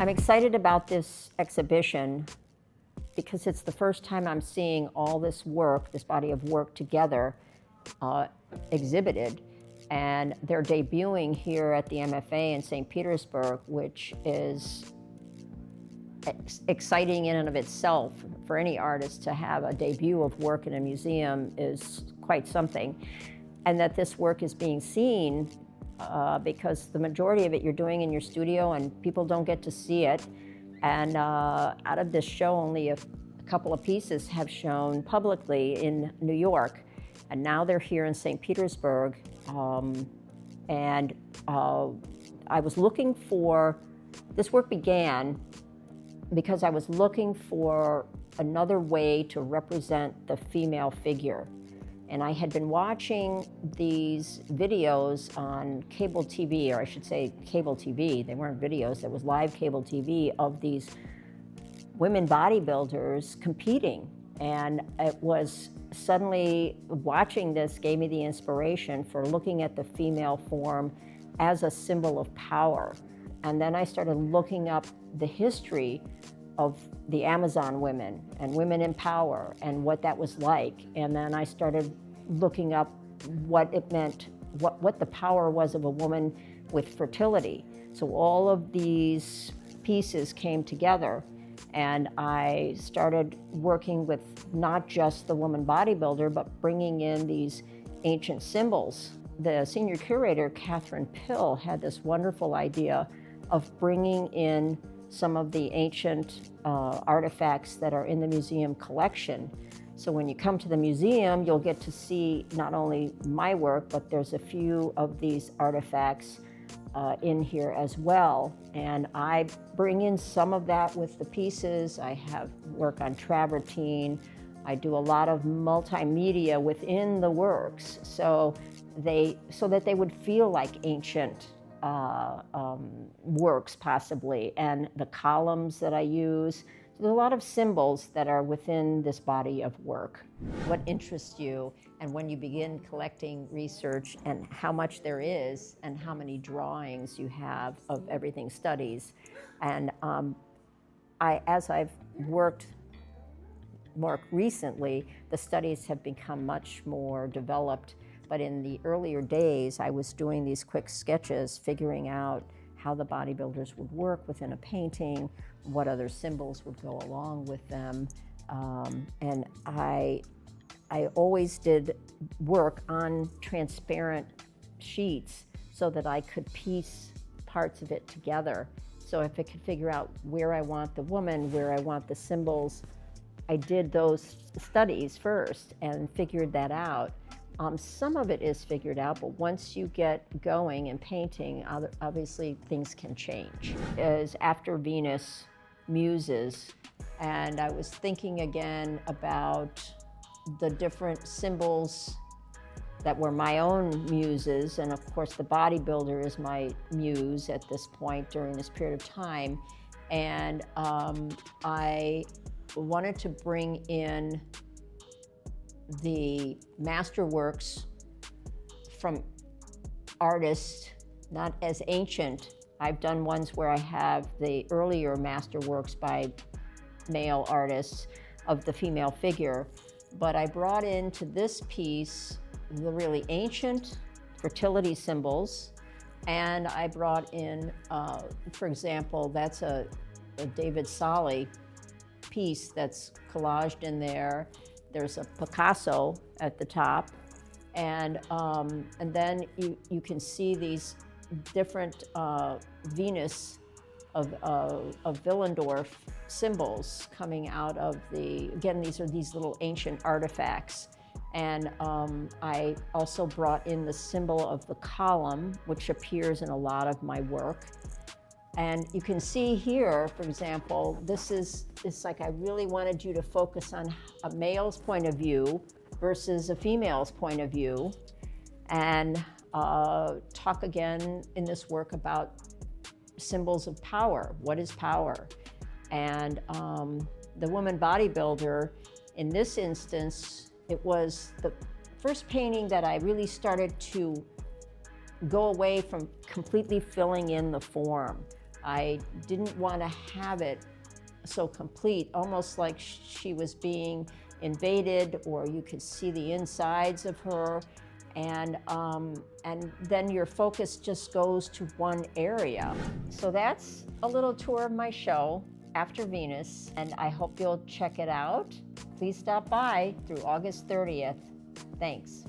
I'm excited about this exhibition because it's the first time I'm seeing all this work, this body of work together, exhibited. And they're debuting here at the MFA in St. Petersburg, which is exciting in and of itself. For any artist to have a debut of work in a museum is quite something. And that this work is being seen because the majority of it you're doing in your studio and people don't get to see it. And out of this show, only a couple of pieces have shown publicly in New York. And now they're here in St. Petersburg. I was looking for, this work began because I was looking for another way to represent the female figure. And I had been watching these videos on cable TV, or I should say cable TV. They weren't videos, it was live cable TV of these women bodybuilders competing. And it was suddenly, watching this gave me the inspiration for looking at the female form as a symbol of power. And then I started looking up the history of the Amazon women and women in power and what that was like. And then I started looking up what it meant, what the power was of a woman with fertility. So all of these pieces came together, and I started working with not just the woman bodybuilder, but bringing in these ancient symbols. The senior curator, Catherine Pill, had this wonderful idea of bringing in some of the ancient artifacts that are in the museum collection. So when you come to the museum, you'll get to see not only my work, but there's a few of these artifacts in here as well. And I bring in some of that with the pieces. I have work on travertine. I do a lot of multimedia within the works, so that they would feel like ancient works possibly. And the columns that I use, there's a lot of symbols that are within this body of work. What interests you, and when you begin collecting research, and how much there is, and how many drawings you have of everything studies. And as I've worked more recently, the studies have become much more developed. But in the earlier days, I was doing these quick sketches, figuring out how the bodybuilders would work within a painting, what other symbols would go along with them. And I always did work on transparent sheets so that I could piece parts of it together. So if I could figure out where I want the woman, where I want the symbols, I did those studies first and figured that out. Some of it is figured out, but once you get going in painting, obviously things can change. Is after Venus, Muses, and I was thinking again about the different symbols that were my own muses, and of course the bodybuilder is my muse at this point during this period of time. And I wanted to bring in the masterworks from artists, not as ancient. I've done ones where I have the earlier masterworks by male artists of the female figure, but I brought into this piece the really ancient fertility symbols, and I brought in, for example, that's a David Solly piece that's collaged in there. There's a Picasso at the top, and then you can see these different Venus of Willendorf symbols coming out of again, these are these little ancient artifacts. And I also brought in the symbol of the column, which appears in a lot of my work. And you can see here, for example, it's like I really wanted you to focus on a male's point of view versus a female's point of view, and talk again in this work about symbols of power. What is power? And the woman bodybuilder, in this instance, it was the first painting that I really started to go away from completely filling in the form. I didn't want to have it so complete, almost like she was being invaded, or you could see the insides of her, and then your focus just goes to one area. So that's a little tour of my show, After Venus, and I hope you'll check it out. Please stop by through August 30th. Thanks.